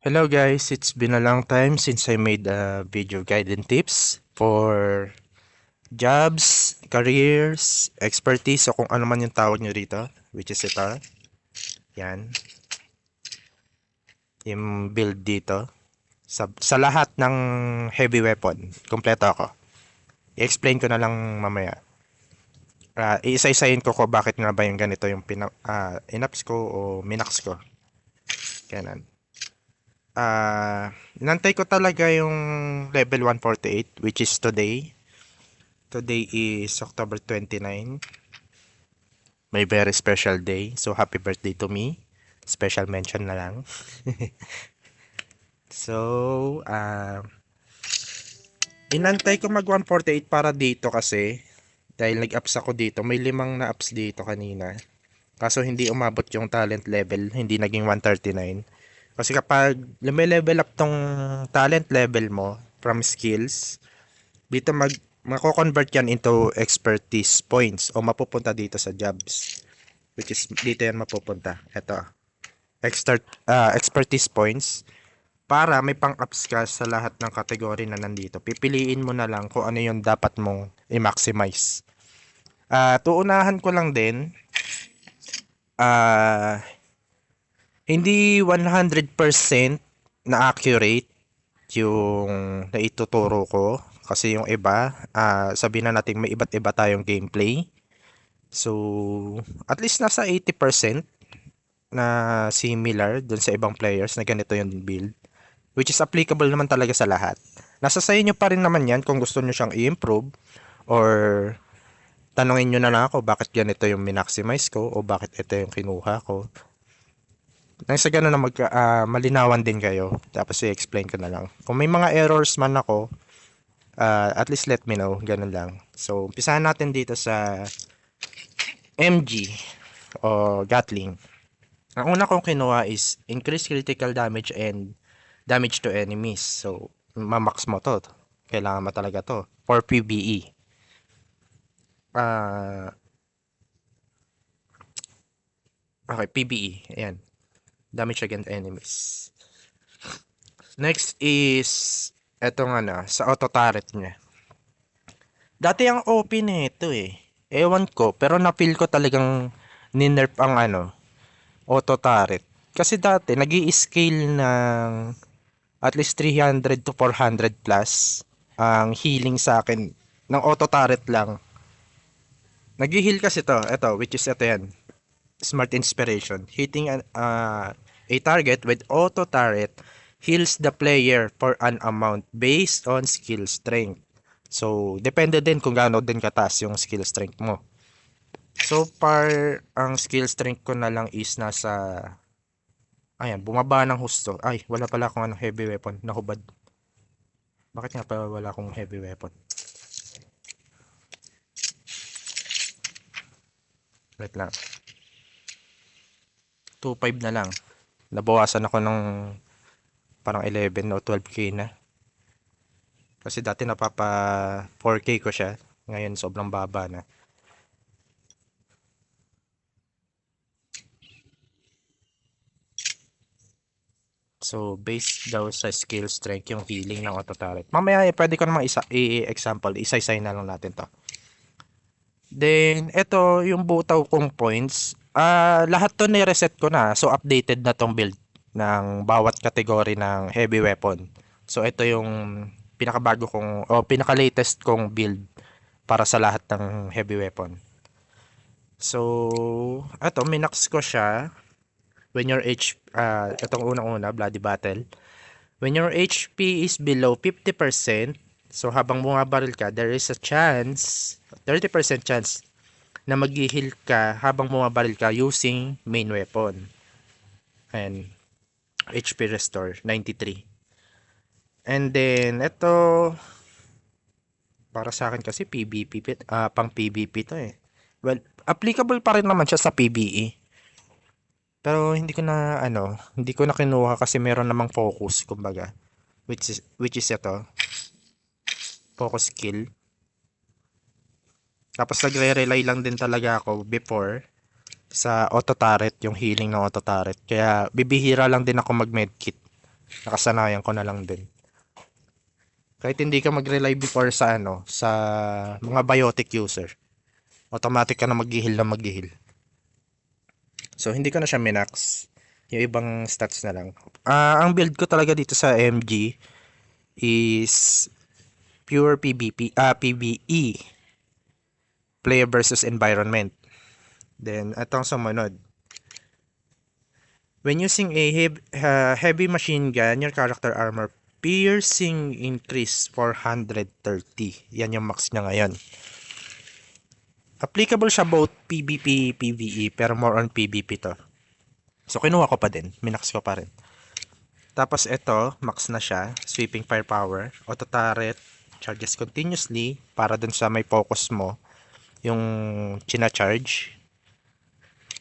Hello guys, it's been a long time since I made a video guide and tips for jobs, careers, expertise, o kung ano man yung tawag nyo rito, which is ito. Yan, yung build dito. Sa lahat ng heavy weapon, kompleto ako. I-explain ko na lang mamaya. Iisa-isahin ko bakit nga ba yung ganito yung inaps ko o minax ko. Ganun. Inantay ko talaga yung level 148, which is today. Today is October 29. May very special day. So, happy birthday to me. Special mention na lang. So, inantay ko mag 148 para dito kasi dahil nag-ups ako dito. May 5 na ups dito kanina. Kaso hindi umabot yung talent level. Hindi naging 139. Kasi kapag lume-level up tong talent level mo from skills, dito mako-convert yan into expertise points o mapupunta dito sa jobs, which is dito yan mapupunta. Ito, expertise points para may pang-ups ka sa lahat ng kategory na nandito. Pipiliin mo na lang kung ano yung dapat mong i-maximize. Tuunahan ko lang din, ah hindi 100% na accurate yung naituturo ko kasi yung iba, sabihin na natin may iba't iba tayong gameplay. So, at least nasa 80% na similar dun sa ibang players na ganito yung build, which is applicable naman talaga sa lahat. Nasa sa inyo pa rin naman yan kung gusto nyo siyang i-improve or tanungin nyo na lang ako bakit ganito yung minaximize ko o bakit ito yung kinuha ko. Nang sa ganun na malinawan din kayo. Tapos i-explain ko na lang. Kung may mga errors man ako, at least let me know. Ganun lang. So, umpisahan natin dito sa MG o Gatling. Ang una kong kinuha is increase critical damage and damage to enemies. So, mamax mo to. Kailangan mo talaga to. For PvE. Okay, PvE. Ayan. Damage against enemies. Next is etong sa auto turret niya. Dati ang OP nito eh. Ewan ko, pero na-feel ko talagang ninerf ang auto turret. Kasi dati nag-i-scale ng at least 300 to 400 plus ang healing sa akin ng auto turret lang. Nag-heal kasi ito, which is ito yan. Smart Inspiration. Hitting a target with auto turret heals the player for an amount based on skill strength. So, depende din kung gaano din kataas yung skill strength mo. So far, ang skill strength ko na lang is nasa... Ayan, bumaba ng husto. Ay, wala pala akong heavy weapon. Nahubad. Bakit nga pa wala akong heavy weapon? Wait lang. 2.5 na lang. Nabawasan ako ng parang 11 o 12k na. Kasi dati napapa 4k ko siya. Ngayon sobrang baba na. So, based daw sa skill strength yung healing ng auto turret. Mamaya pwede ko namang i-example. Isa-isay na lang natin to. Then, ito yung butaw kong points. Lahat to ni-reset ko na. So, updated na tong build ng bawat kategory ng heavy weapon. So, ito yung pinakabago kong o pinaka-latest kong build para sa lahat ng heavy weapon. So, ito, minax ko siya when your itong unang-una, Bloody Battle. When your HP is below 50%, so habang bumabaril ka, there is a chance, 30% chance na mag-heal ka habang bumabaril ka using main weapon. And HP restore 93. And then ito para sa akin kasi PvP pang PvP to eh. Well, applicable pa rin naman siya sa PvE. Pero hindi ko na hindi ko na kinuha kasi meron namang focus kumbaga. Which is ito. Focus skill. Tapos nagre-rely lang din talaga ako before sa auto turret, yung healing ng auto turret. Kaya bibihira lang din ako mag medkit. Nakasanayan ko na lang din. Kahit hindi ka mag-rely before sa ano, sa mga biotic user. Automatic ka na mag-heal na mag-heal. So, hindi ko na siya minax. Yung ibang stats na lang. Ang build ko talaga dito sa MG is pure PvE. Player versus environment. Then, itong sumunod. When using a heavy machine gun, your character armor piercing increase 430. Yan yung max niya ngayon. Applicable siya both PvP, PvE, pero more on PvP to. So, kinuha ko pa din. Minax ko pa rin. Tapos ito, max na siya. Sweeping firepower. Auto turret. Charges continuously. Para dun sa may focus mo. Yung china-charge.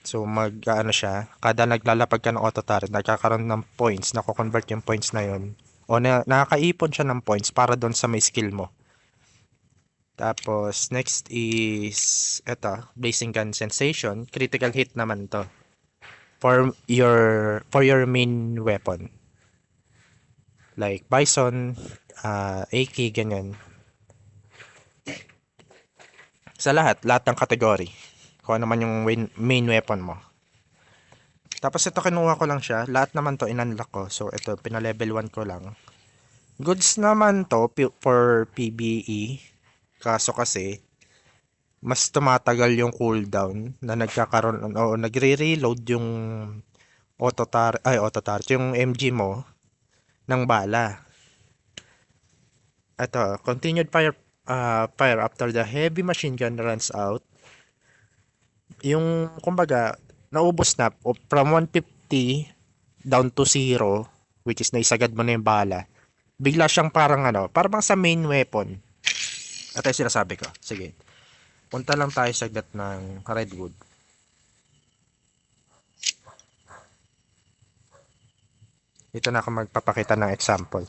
So, ano siya. Kada naglalapag ka ng auto turret, nagkakaroon ng points. Nako-convert yung points na yun. O nakakaipon siya ng points para dun sa may skill mo. Tapos, next is ito, Blazing Gun Sensation. Critical hit naman to. For your main weapon. Like Bison, AK, ganyan. Sa lahat ng kategory. Kung ano man yung main weapon mo. Tapos ito kinuha ko lang siya. Lahat naman to in-unlock ko. So ito, pina-level 1 ko lang. Goods naman to for PvE. Kaso kasi, mas tumatagal yung cooldown na nagkakaroon o nagre-reload yung yung MG mo ng bala. Ito, continued fire after the heavy machine gun runs out. Yung, kumbaga, naubos na from 150 down to 0, which is naisagad mo na yung bala. Bigla siyang parang parang sa main weapon. Ito yung sinasabi ko. Sige. Punta lang tayo saglit ng Redwood. Dito na ako magpapakita ng example.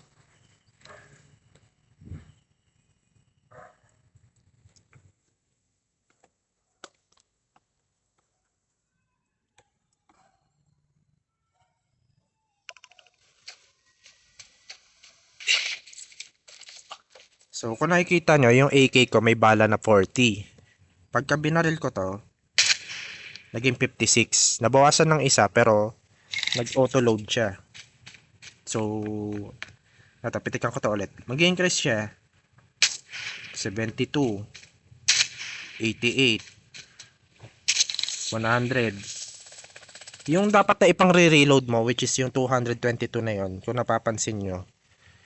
So, kung nakikita nyo, yung AK ko may bala na 40. Pagka binaril ko to, naging 56. Nabawasan ng isa, pero nag-auto-load siya. So, natapitikan ko to ulit. Mag-increase siya. 72. 88. 100. Yung dapat na ipang re-reload mo, which is yung 222 na yon, kung napapansin nyo,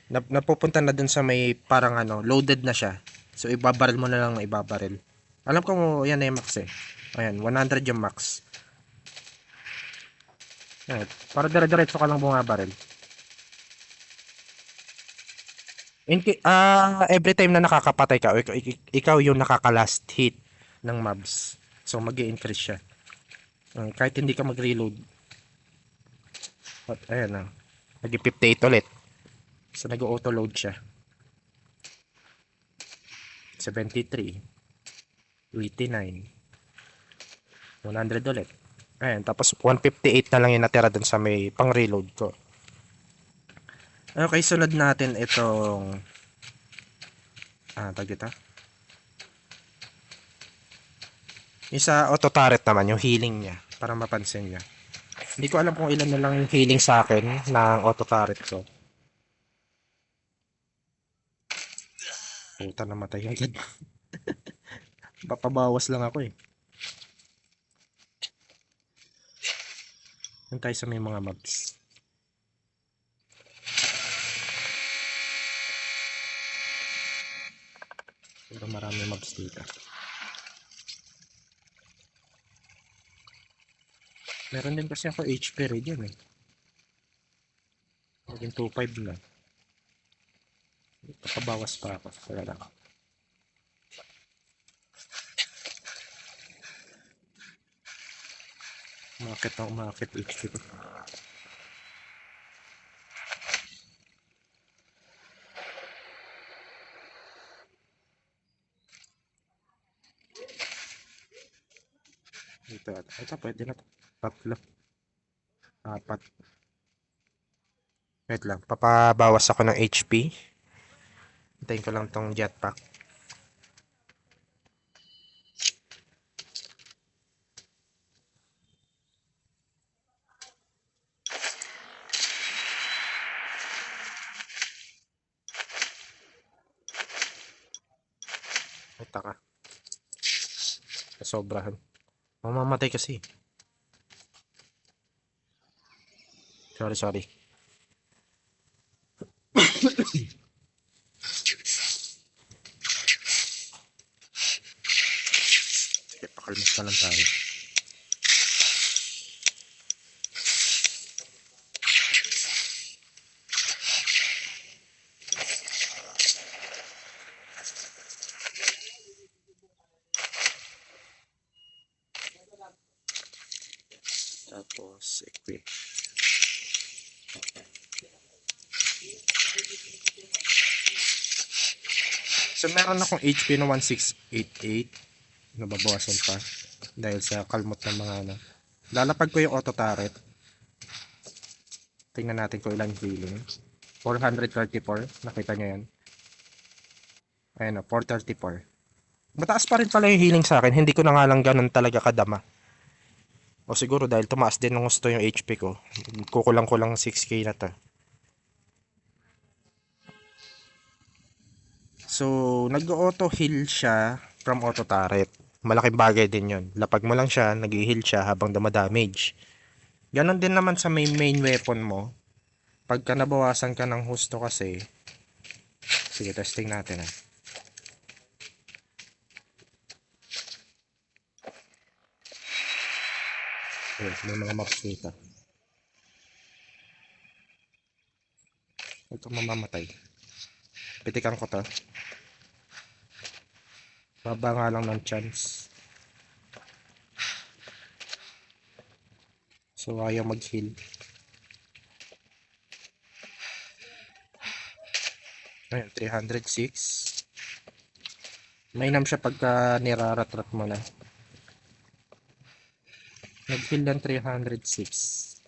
napupunta na dun sa may parang loaded na siya. So, ibabaril mo na lang na ibabaril. Alam ko mo, yan na yung max eh. Ayan, 100 yung max. Ayan, para dire-diretso ka lang bumabaril. Every time na nakakapatay ka, ikaw yung nakaka-last hit ng mobs. So, mag-i-increase siya. Kahit hindi ka mag-reload. At, ayan na. Nag-58 ulit. So, nag-auto-load siya. 73. 89. 100 ulit. Ayan, tapos 158 na lang yung natira dun sa may pang-reload ko. Okay, sunod natin itong tag dito. Yung sa auto turret naman, yung healing niya, para mapansin niya. Hindi ko alam kung ilan na lang yung healing sa akin ng auto turret ko. Puta, namatay agad. Papabawas lang ako eh. Yan tayo sa may mga mobs. Pero marami mobs dito. Meron din kasi ako HP ready yan eh. Maging 2.5 na. Papabawas pa ako. Wala lang. Umakit HP ko. Ito pwede na to. 3. 4. Wait lang, papabawas ako ng HP. Hintayin ko lang tong jetpack. Ay, taka. Sobrahan. Mamamatay kasi. Sorry. Sige, pakalmas na lang tayo. Tapos, equip. So, meron akong HP na 1688. Nababawasan pa. Dahil sa kalmot ng mga ano. Lalapag ko yung auto turret. Tingnan natin kung ilang healing. 434. Nakita nyo yan. Ayan o, 434. Mataas pa rin pala yung healing sa akin. Hindi ko na nga lang ganun talaga kadama. O siguro dahil tumaas din ng gusto yung HP ko. Kukulang-kulang 6k na to. So, nag-auto heal siya from auto turret. Malaking bagay din yon. Lapag mo lang siya, nag-heal siya habang dumadamage. Ganon din naman sa main weapon mo. Pagka nabawasan ka ng husto kasi, sige, testing natin ah. May mga mobs dito. Ito mamamatay. Pitikan ko to. Baba nga lang ng chance. So ayaw mag-heal. Ayun, 306. Mainam siya pagka niraratrat mo na. Nag-heal ng 306.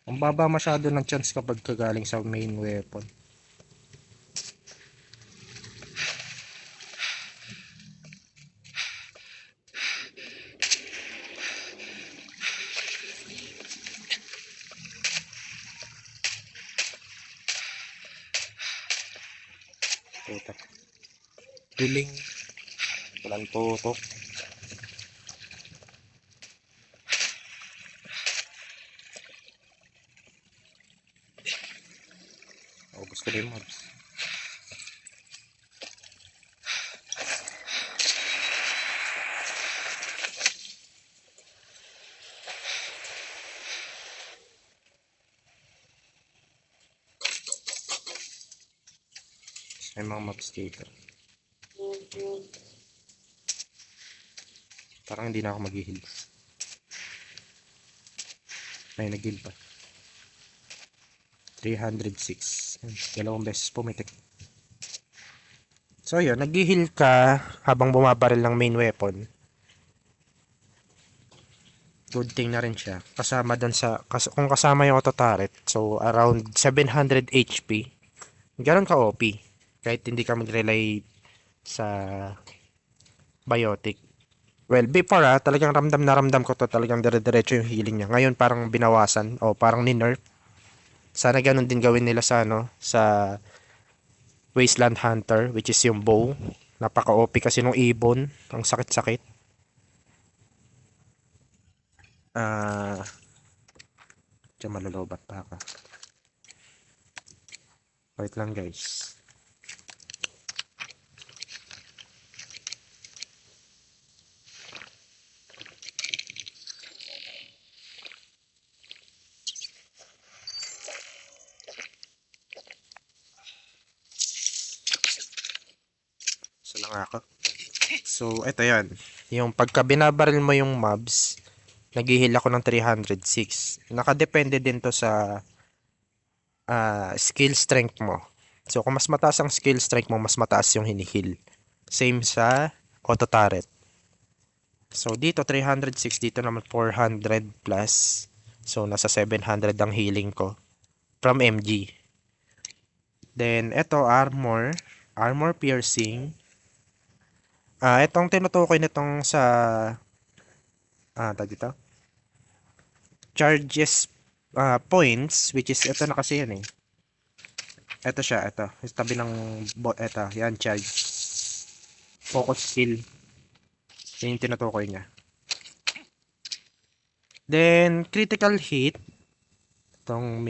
Ang baba masyado ng chance kapag kagaling sa main weapon. Putak. Duling. Walang tutok. Ubus ko na yung mobs. May mga mobs dito. Parang hindi na ako mag-heal. Ay, nag-heal pa. 306. Dalawang beses pumitik. So yun, nag-heal ka habang bumabaril ng main weapon. Good thing na rin siya. Kasama doon sa, kung kasama yung auto turret, so around 700 HP. Ganon ka OP. Kahit hindi ka mag-rely sa biotic. Well, before talagang ramdam na ramdam ko to, talagang dire-diretso yung healing niya. Ngayon parang binawasan o parang ni-nerf. Sana ganun din gawin nila sa ano, sa Wasteland Hunter, which is yung bow. Napaka-OP kasi nung ibon. Ang sakit-sakit. Diyan malolobat pa ka. Wait lang guys. So lang ako. So, ito yan. Yung pagka binabaril mo yung mobs, nag-heal ako ng 306. Nakadepende din to sa skill strength mo. So, kung mas mataas ang skill strength mo, mas mataas yung hinihil. Same sa auto turret. So, dito 306, dito naman 400 plus. So, nasa 700 ang healing ko. from MG. Then, ito, armor piercing. Itong tinutukoy nitong sa, tag dito, charges points, which is, ito na kasi yan eh. Ito siya, ito. Sa tabi ng, ito, yan, charge. Focus skill. Yan yung tinutukoy niya. Then, critical hit. Itong,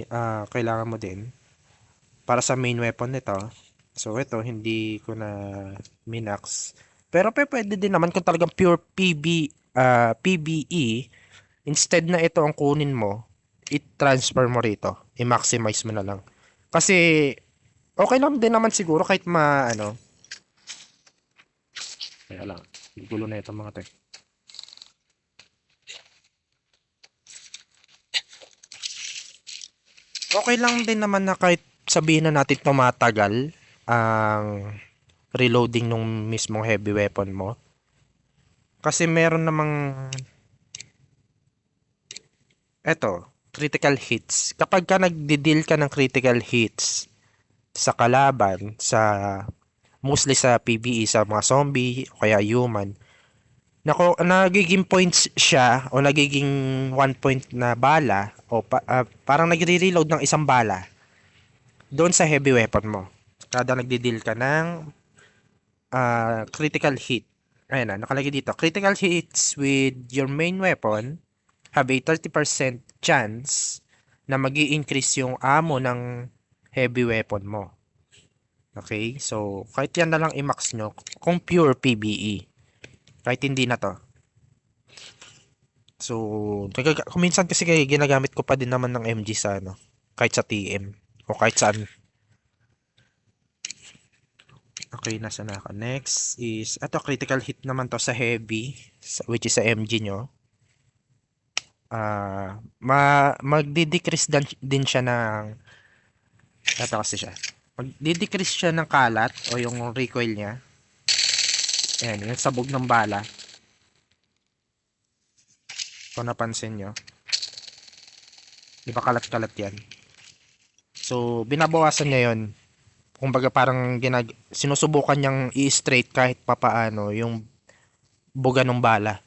kailangan mo din. Para sa main weapon nito. So, ito, hindi ko na minax. Pero pwede din naman kung talagang pure PBE, instead na ito ang kunin mo, i-transfer mo rito. I-maximize mo na lang. Kasi, okay lang din naman siguro kahit kaya lang, gulo na ito mga to. Okay lang din naman na kahit sabihin na natin tumatagal ang reloading nung mismong heavy weapon mo. Kasi meron namang critical hits. Kapag ka nagdi-deal ka ng critical hits sa kalaban, mostly sa PvE, sa mga zombie o kaya human, nagiging points siya o nagiging 1 point na bala o parang nagre-reload ng isang bala doon sa heavy weapon mo. Kada nagdi-deal ka ng critical hit. Ayan na, nakalagay dito. Critical hits with your main weapon have a 30% chance na magi-increase yung ammo ng heavy weapon mo. Okay? So, kahit yan na lang i-max nyo kung pure PvE. Kahit hindi na to. So, minsan kasi ginagamit ko pa din naman ng MG sa kahit sa TM o kahit saan. Okay, nasa na ako. Next is, critical hit naman to sa heavy, which is sa MG nyo. Magdi-decrease din siya ng, kasi siya. Magdi-decrease siya ng kalat o yung recoil niya. Ayan, yung sabog ng bala. Kung napansin nyo. Di ba kalat-kalat yan? So, binabawasan niya yun. Kumbaga parang sinusubukan niyang i-straight kahit papaano yung buga ng bala.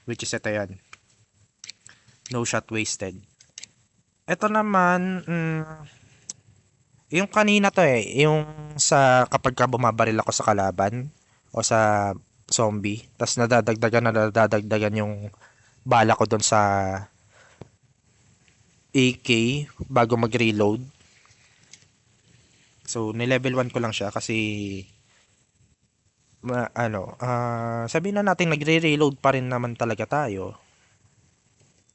Which is ito yan. No shot wasted. Ito naman, yung kanina to yung sa kapag ka bumabaril ako sa kalaban o sa zombie, tas nadadagdagan yung bala ko doon sa AK bago mag-reload. So, ni-level 1 ko lang siya kasi sabihin na natin nagre-reload pa rin naman talaga tayo.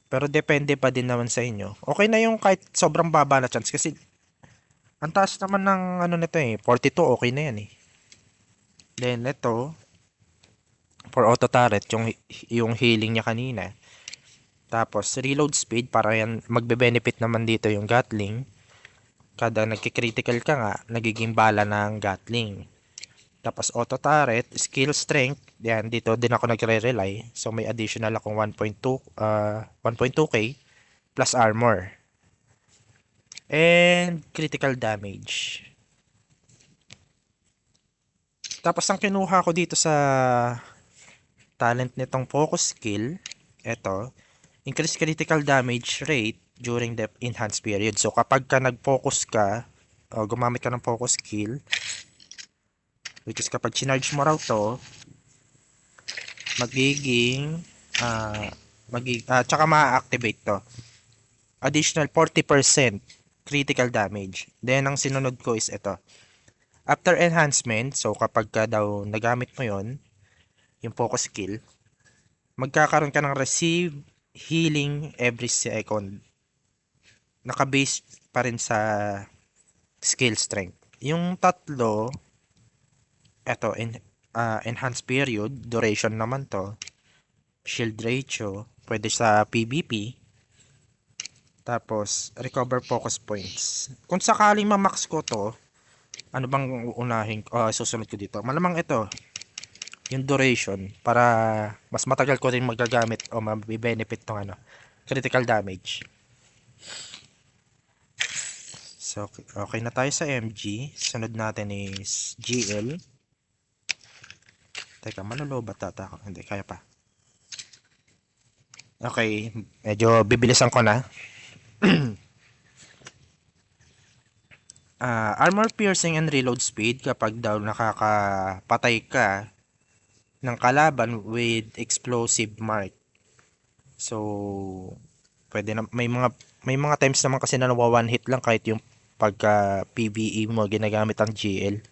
Pero depende pa din naman sa inyo. Okay na yung kahit sobrang baba na chance kasi ang taas naman ng nito 42, okay na yan eh. Then ito for auto turret yung healing niya kanina. Tapos reload speed para yan magbe-benefit naman dito yung Gatling. Kada nagki-critical ka nga, nagiging bala ng Gatling. Tapos auto turret, skill strength, yan dito din ako nagre-rely. So may additional akong 1.2k plus armor. And critical damage. Tapos ang kinuha ko dito sa talent nitong focus skill, increase critical damage rate during the enhanced period. So kapag ka nag-focus ka, o gumamit ka ng focus skill, which is kapag chinarge mo raw to, tsaka ma-activate to. Additional 40% critical damage. Then, ang sinunod ko is ito. After enhancement, so kapag ka daw nagamit mo yon yung focus skill, magkakaroon ka ng receive healing every second. Naka-base pa rin sa skill strength. Yung tatlo, enhanced period, duration naman to, shield ratio, pwede sa PvP, tapos recover focus points. Kung sakaling ma-max ko to, ano bang unahin, susunod ko dito? Malamang ito, yung duration, para mas matagal ko rin magagamit o mabibenefit tong critical damage. So, okay na tayo sa MG. Sunod natin is GL. Teka, malulobat ata ako. Hindi, kaya pa. Okay, medyo bibilisan ko na. Armor piercing and reload speed kapag daw nakakapatay ka ng kalaban with explosive mark. So, pwede na may mga times naman kasi na nawa one hit lang kahit yung pagka PvE mo ginagamit ang GL.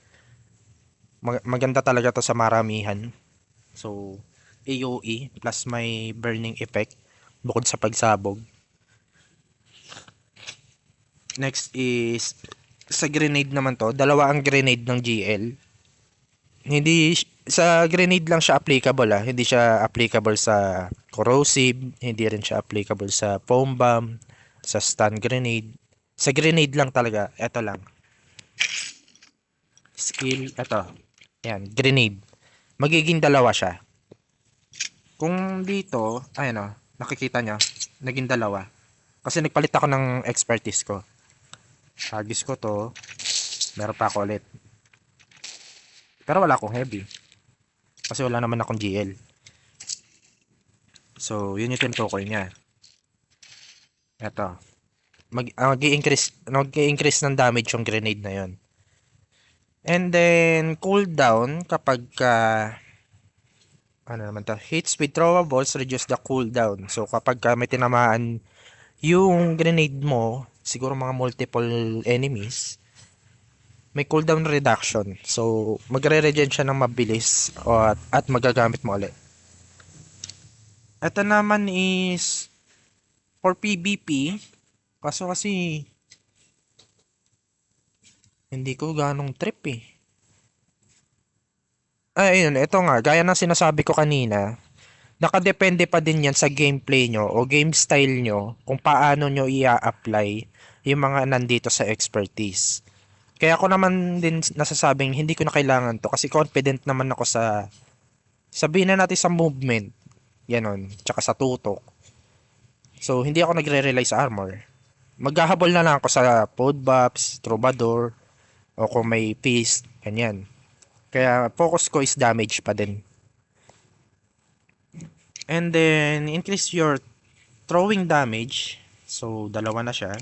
Maganda talaga to sa maramihan. So, AoE plus may burning effect bukod sa pagsabog. Next is sa grenade naman to, dalawa ang grenade ng GL. Hindi sa grenade lang siya applicable Hindi siya applicable sa corrosive, hindi rin siya applicable sa foam bomb, sa stun grenade. Sa grenade lang talaga, eto lang. Skill, eto. Yan, grenade. Magiging dalawa siya. Kung dito, ayun nakikita nyo, naging dalawa. Kasi nagpalit ako ng expertise ko. Hagis ko to, meron pa ako ulit. Pero wala akong heavy. Kasi wala naman akong GL. So, yun yung tinutukoy niya. Eto. Mag-i-increase ng damage yung grenade na yun. And then, cooldown kapag ano naman to? Hits with throwables reduce the cooldown. So, kapag may tinamaan yung grenade mo, siguro mga multiple enemies, may cooldown reduction. So, magre-regen siya ng mabilis at magagamit mo ulit. Ito naman is for PvP. Kasi hindi ko ganong trip eh. Ayun, ito nga, gaya ng sinasabi ko kanina, nakadepende pa din yan sa gameplay nyo o game style nyo kung paano nyo i-apply yung mga nandito sa expertise. Kaya ako naman din nasasabing hindi ko na kailangan to kasi confident naman ako sa sabihin na natin sa movement. Ganon. Tsaka sa tutok. So, hindi ako nagre-rely sa armor. Maghahabol na lang ako sa podbuffs, troubadour, o kung may feast, ganyan. Kaya focus ko is damage pa din. And then, increase your throwing damage. So, dalawa na siya.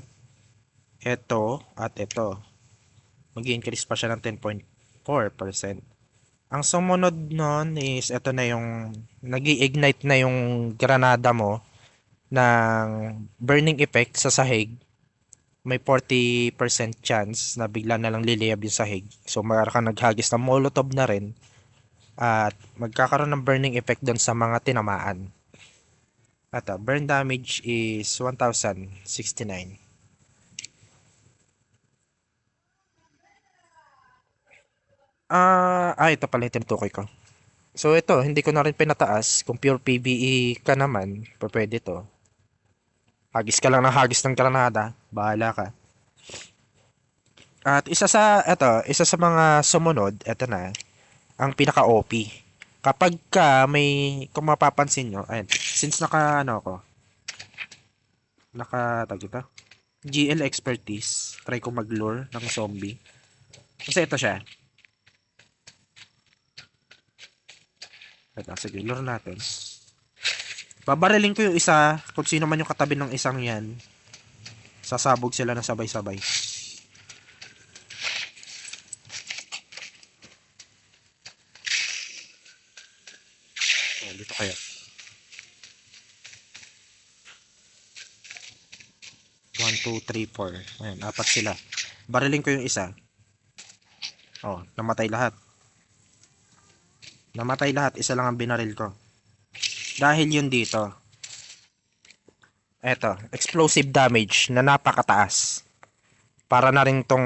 Ito at ito. Mag-increase pa siya ng 10.4%. Ang sumunod nun is ito na yung nag-ignite na yung granada mo ng burning effect sa sahig. May 40% chance na bigla na lang liliyab yung sahig. So mayroon kang naghagis ng molotov na rin at magkakaroon ng burning effect doon sa mga tinamaan. At burn damage is 1069. Ito pala yung tinutukoy ko. So ito, hindi ko na rin pinataas. Kung pure PvE ka naman, pwede to. Hagis ka lang ng hagis ng granada, bahala ka. At isa sa mga sumunod, ito na, ang pinaka-OP. Kapag kung mapapansin nyo, ayun, since tag ito, GL expertise, try ko mag-lure ng zombie. Kasi ito siya. Sige, lure natin. Babariling ko yung isa, kung sino man yung katabi ng isang yan. Sasabog sila ng sabay-sabay. Dito kaya. 1, 2, 3, 4. Ayan, apat sila. Bariling ko yung isa. Namatay lahat. Isa lang ang binaril ko. Dahil yun dito. Eto, explosive damage na napakataas. Para na rin tong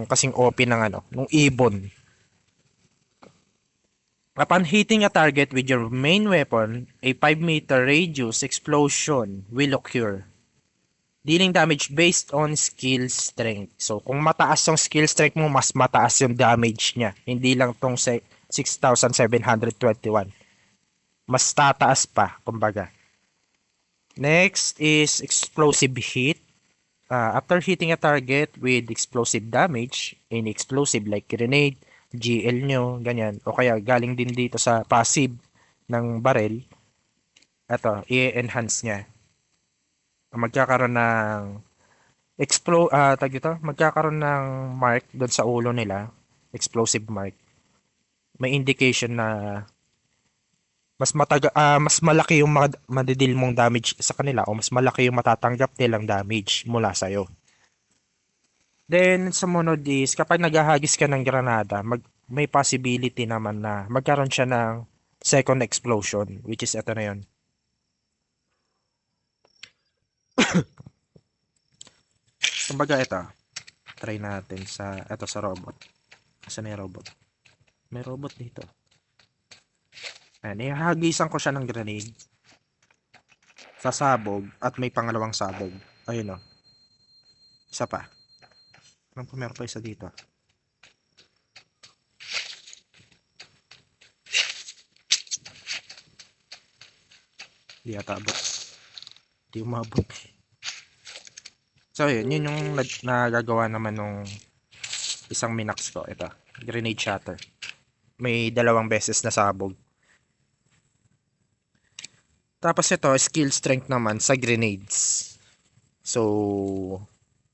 kasing OP ng nung ibon. Upon hitting a target with your main weapon, a 5-meter radius explosion will occur. Dealing damage based on skill strength. So, kung mataas yung skill strength mo, mas mataas yung damage niya. Hindi lang tong 6,721. Mas tataas pa, kumbaga. Next is explosive hit. After hitting a target with explosive damage, any explosive like grenade, GL nyo, ganyan, o kaya galing din dito sa passive ng barrel, i-enhance niya. Magkakaroon ng magkakaroon ng mark doon sa ulo nila, explosive mark. May indication na mas malaki yung madidil mong damage sa kanila o mas malaki yung matatanggap nilang damage mula sa iyo. Then sumunod is kapag naghahagis ka ng granada, may possibility naman na magkaroon siya ng second explosion, which is ito na yun. Kumbaga ito, try natin sa robot. Saan yung robot? May robot dito. Ayan, ihahagisan ko siya ng grenade. Sasabog at may pangalawang sabog. Ayun o. Isa pa. Alam ko meron pa isa dito. Hindi ata abot. Hindi umabot. So yun yung nagagawa naman nung isang minax ko. Ito, grenade shatter. May dalawang beses na sabog. Tapos ito, skill strength naman sa grenades. So,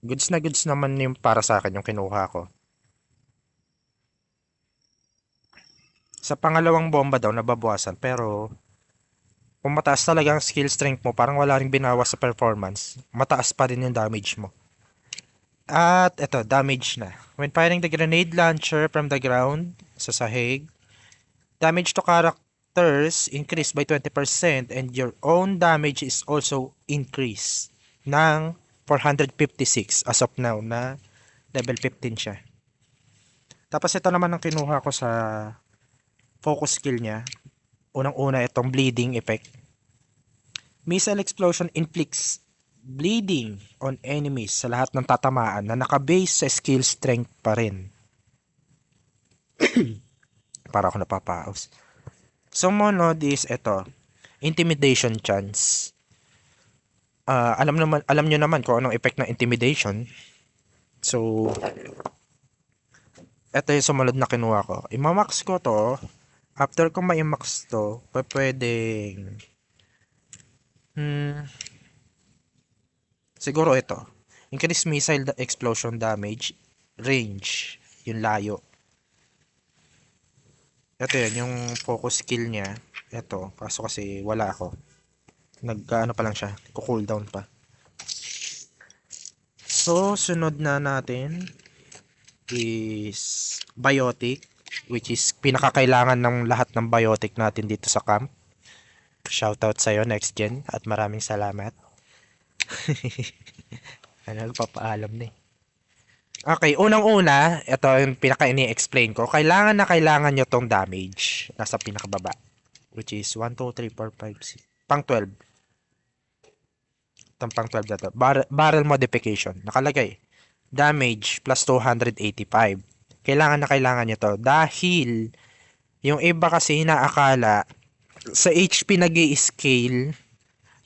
goods naman yung para sa akin yung kinuha ko. Sa pangalawang bomba daw, nababawasan. Pero, kung mataas talaga ang skill strength mo, parang wala ring binawas sa performance. Mataas pa rin yung damage mo. At ito, damage na. When firing the grenade launcher from the ground, sa sahig, damage to characters increased by 20% and your own damage is also increased ng 456 as of now na level 15 siya. Tapos ito naman ang kinuha ko sa focus skill niya. Unang-una itong bleeding effect. Missile explosion inflicts bleeding on enemies sa lahat ng tatamaan na nakabase sa skill strength pa rin. Para ako napapaos. Sumunod is ito, intimidation chance. Alam nyo naman kung anong effect ng intimidation. So, ito yung sumunod na kinuha ko. Imamax ko to. After ko ma-max to, pwedeng siguro ito. Increase missile explosion damage, range, yung layo. Ito yun, yung focus skill niya. Ito, kaso kasi wala ako. Nag-ano pa lang siya, cooldown pa. So, sunod na natin is biotic, which is pinakakailangan ng lahat ng biotic natin dito sa camp. Shoutout sa'yo, Next Gen, at maraming salamat. Nagpapaalam na eh. Okay, unang-una, ito yung pinaka-ini-explain ko. Kailangan nyo tong damage. Nasa pinakababa. Which is 1, 2, 3, 4, 5, 6. Pang 12. Itong pang 12 na to. Barrel modification. Nakalagay. Damage plus 285. Kailangan nyo to. Dahil, yung iba kasi inaakala, sa HP nag-i-scale,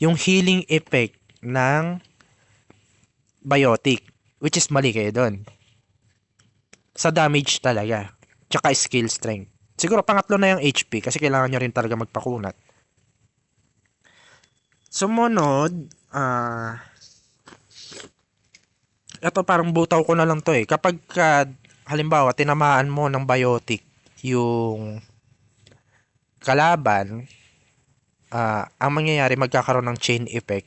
yung healing effect ng biotic. Which is mali kayo doon. Sa damage talaga. Tsaka skill strength. Siguro pangatlo na yung HP kasi kailangan nyo rin talaga magpakunat. Sumunod, ito parang butaw ko na lang to eh. Kapag halimbawa tinamaan mo ng biotic yung kalaban, ang mangyayari magkakaroon ng chain effect.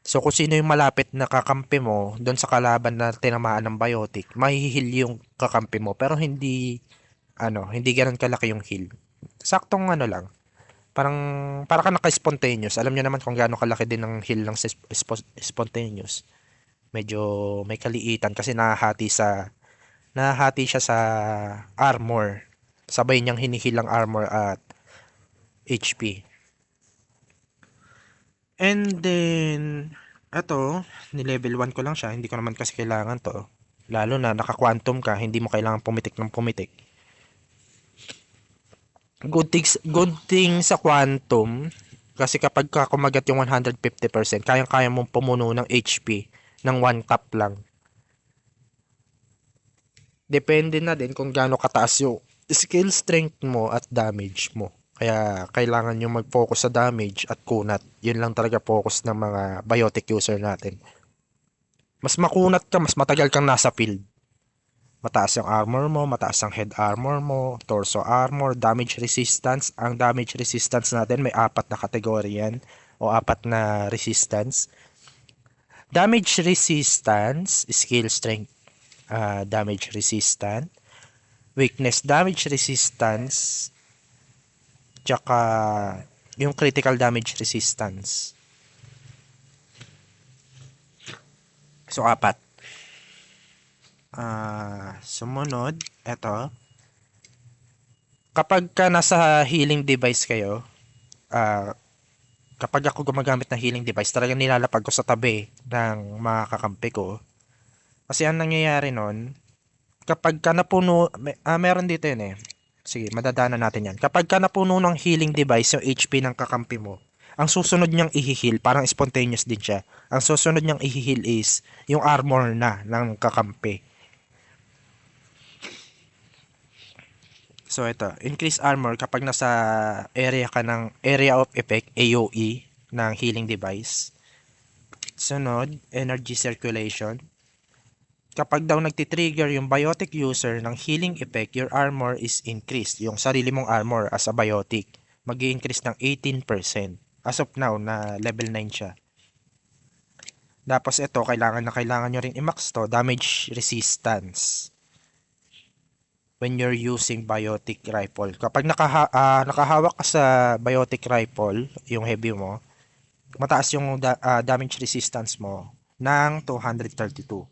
So, kung sino yung malapit na kakampi mo doon sa kalaban na tinamaan ng biotic, mahihil yung kakampi mo. Pero hindi ganun kalaki yung heal. Saktong lang. Para ka naka-spontaneous. Alam nyo naman kung gaano kalaki din ang heal ng spontaneous. Medyo may kaliitan kasi nahahati siya sa armor. Sabay niyang hinihil ang armor at HP. And then, ni-level 1 ko lang siya. Hindi ko naman kasi kailangan to. Lalo na naka-quantum ka, hindi mo kailangan pumitik ng pumitik. Good thing sa quantum, kasi kapag kumagat yung 150%, kayang-kaya mong pumuno ng HP ng 1 tap lang. Depende na din kung gaano kataas yung skill strength mo at damage mo. Kaya kailangan nyo mag-focus sa damage at kunat. Yun lang talaga focus ng mga biotic user natin. Mas makunat ka, mas matagal kang nasa field. Mataas yung armor mo, mataas ang head armor mo, torso armor, damage resistance. Ang damage resistance natin may 4 na kategory yan o 4 na resistance. Damage resistance, skill strength, damage resistance, weakness damage resistance, tsaka yung critical damage resistance. So, 4. Sumunod, eto. Kapag ka nasa healing device kayo, kapag ako gumagamit ng healing device, talagang nilalapag ko sa tabi ng mga kakampi ko. Kasi ang nangyayari nun, kapag ka napuno, meron dito yun eh. Sige, madadaanan natin yan. Kapag ka napuno ng healing device, yung HP ng kakampi mo, ang susunod niyang i-heal, parang spontaneous din siya. Ang susunod niyang i-heal is yung armor na ng kakampi. So ito, increase armor kapag nasa area ka ng area of effect, AOE, ng healing device. Sunod, energy circulation. Kapag daw nagtitrigger yung biotic user ng healing effect, your armor is increased. Yung sarili mong armor as a biotic, mag-i-increase ng 18%. As of now, na level 9 siya. Tapos ito, kailangan nyo rin i-max to, damage resistance. When you're using biotic rifle. Kapag nakahawak ka sa biotic rifle, yung heavy mo, mataas yung damage resistance mo ng 232.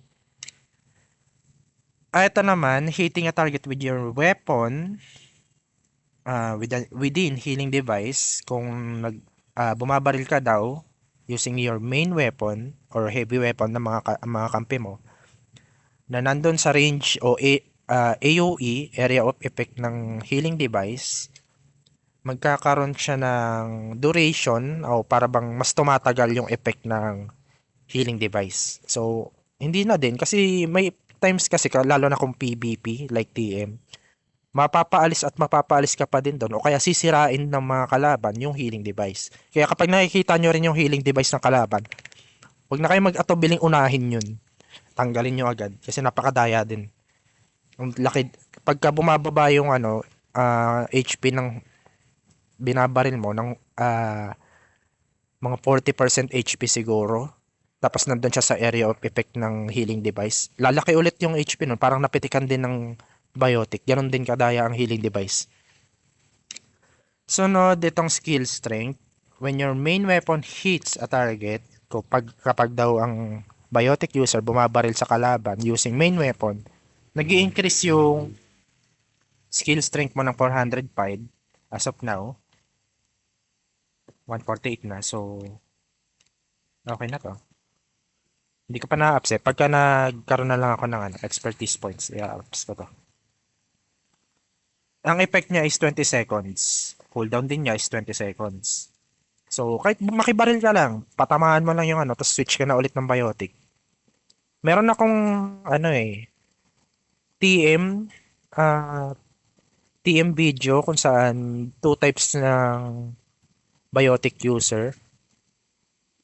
Ito naman, hitting a target with your weapon within healing device, kung bumabaril ka daw using your main weapon or heavy weapon ng mga kampi mo na nandun sa range o AOE, area of effect ng healing device, magkakaroon siya ng duration o para bang mas tumatagal yung effect ng healing device. So, hindi na din kasi may times kasi lalo na kung PvP like TM, mapapaalis ka pa din doon o kaya sisirain ng mga kalaban yung healing device. Kaya kapag nakikita nyo rin yung healing device ng kalaban, huwag na kayo mag-atubiling unahin yun. Tanggalin nyo agad kasi napakadaya din. Ang laki, pagka bumababa yung HP ng binabaril mo ng mga 40% HP siguro, tapos nandun siya sa area of effect ng healing device, lalaki ulit yung HP nun, parang napitikan din ng biotic. Ganon din kadaya ang healing device. Sunod, itong skill strength. When your main weapon hits a target, kapag daw ang biotic user bumabaril sa kalaban using main weapon, nag-i-increase yung skill strength mo ng 405 as of now. 148 na. So, okay na to. Hindi ko pa na-ups eh. Pagka nagkaroon na lang ako ng expertise points, i-ups ko to. Ang effect niya is 20 seconds. Cooldown din niya is 20 seconds. So, kahit makibaril ka lang, patamaan mo lang yung tapos switch ka na ulit ng biotic. Meron akong, TM, TM video kung saan 2 types ng biotic user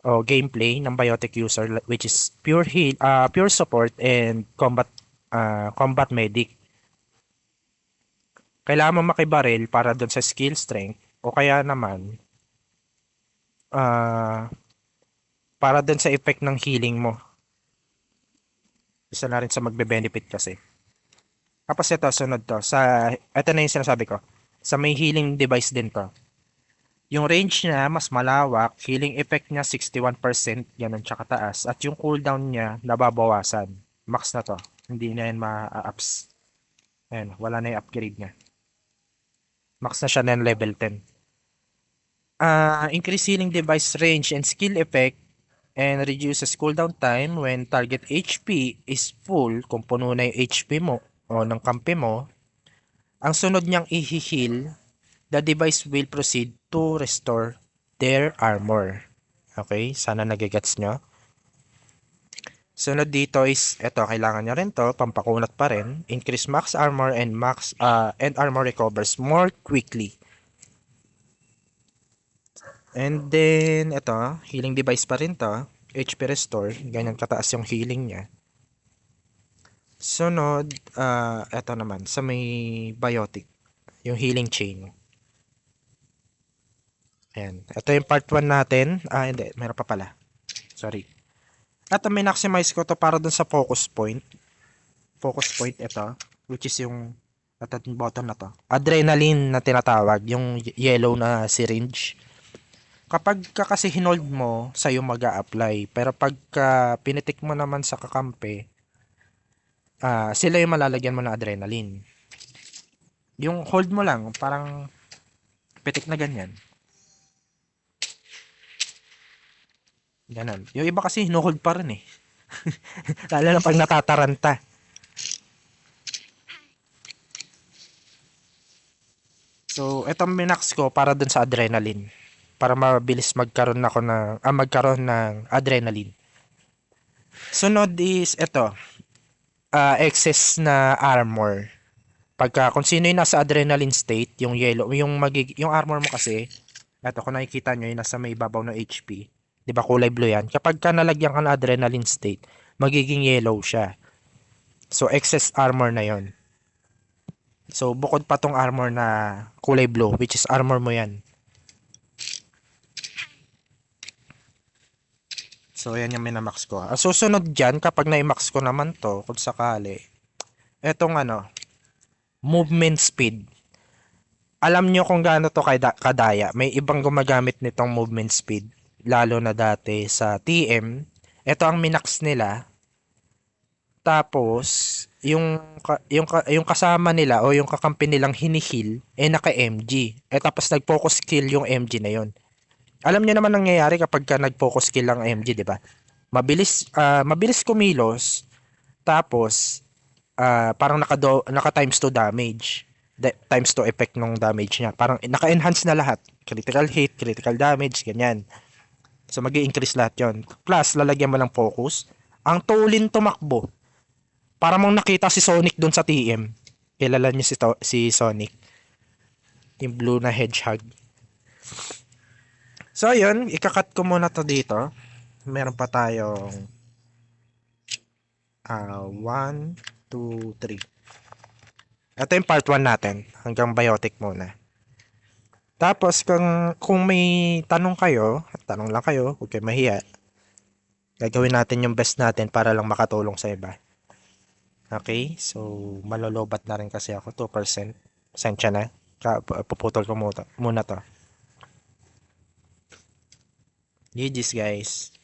o gameplay ng biotic user, which is pure heal, pure support and combat medic. Kailangan mo makibaril para doon sa skill strength o kaya naman para doon sa effect ng healing mo. Isa na rin sa magbe-benefit kasi. Tapos ito, sunod to. Ito na yung sinasabi ko. Sa may healing device din to. Yung range niya mas malawak, healing effect niya 61%, ganun siya kataas. At yung cooldown niya nababawasan. Max na to. Hindi na yan ma-ups. Ayan, wala na yung upgrade niya. Max na siya na level 10. Increase healing device range and skill effect and reduces cooldown time when target HP is full. Kung puno na yung HP mo o ng kampi mo, ang sunod niyang i-heal, the device will proceed to restore their armor. Okay? Sana nagigets nyo. Sunod dito is, eto, kailangan nyo rin to, pampakunat pa rin. Increase max armor and and armor recovers more quickly. And then, eto, healing device pa rin to. HP restore, ganyan kataas yung healing niya. Sunod, eto naman, sa may biotic, yung healing chain. Ayan. Ito yung part 1 natin. Hindi. Meron pa pala. Sorry. At maximize ko to para dun sa focus point. Focus point ito. Which is yung at button na to. Adrenaline na tinatawag. Yung yellow na syringe. Kapag ka kasi hinold mo, sa'yo mag-a-apply. Pero pagka pinitik mo naman sa kakampi, sila yung malalagyan mo ng adrenaline. Yung hold mo lang, parang pitik na ganyan. Ganun. Yung iba kasi hinuhold pa rin eh. Lalo na pag natataranta. So, itong minax ko para dun sa adrenaline. Para mabilis magkaroon ng adrenaline. Sunod is ito. Excess na armor. Kung sino yung nasa adrenaline state, yung yellow, yung armor mo kasi, eto kung nakikita nyo, yung nasa may babaw ng HP. Di ba kulay blue yan? Kapag ka nalagyan ka ng adrenaline state, magiging yellow siya. So, excess armor na yon. So, bukod pa tong armor na kulay blue, which is armor mo yan. So, yan yung minamax ko. Ang susunod dyan, kapag na-max ko naman to, kung sakali, etong movement speed. Alam nyo kung gaano to kadaya. May ibang gumagamit nitong movement speed. Lalo na dati sa TM. Ito ang minax nila. Tapos, yung kasama nila o yung kakampi nilang hinihil, naka-MG. Tapos nag-focus kill yung MG na yon. Alam niyo naman nangyayari kapag ka nag-focus kill ang MG, di ba? Mabilis kumilos, tapos parang naka times 2 damage. Times 2 effect nung damage niya. Parang naka-enhance na lahat. Critical hit, critical damage, ganyan. So magi-increase lahat yon. Plus, lalagyan mo ng focus. Ang tulin tumakbo. Para mong nakita si Sonic dun sa TM. Kilala niyo si Sonic. Yung blue na hedgehog. So, yun. Ikakat ko muna to dito. Meron pa tayong 1, 2, 3. Ito yung part 1 natin. Hanggang biotic muna. Tapos, kung may tanong kayo, tanong lang kayo, huwag kayo mahiya. Gagawin natin yung best natin para lang makatulong sa iba. Okay? So, malolobat na rin kasi ako. 2%. Pasensya na. Puputol ko muna to. GG's guys.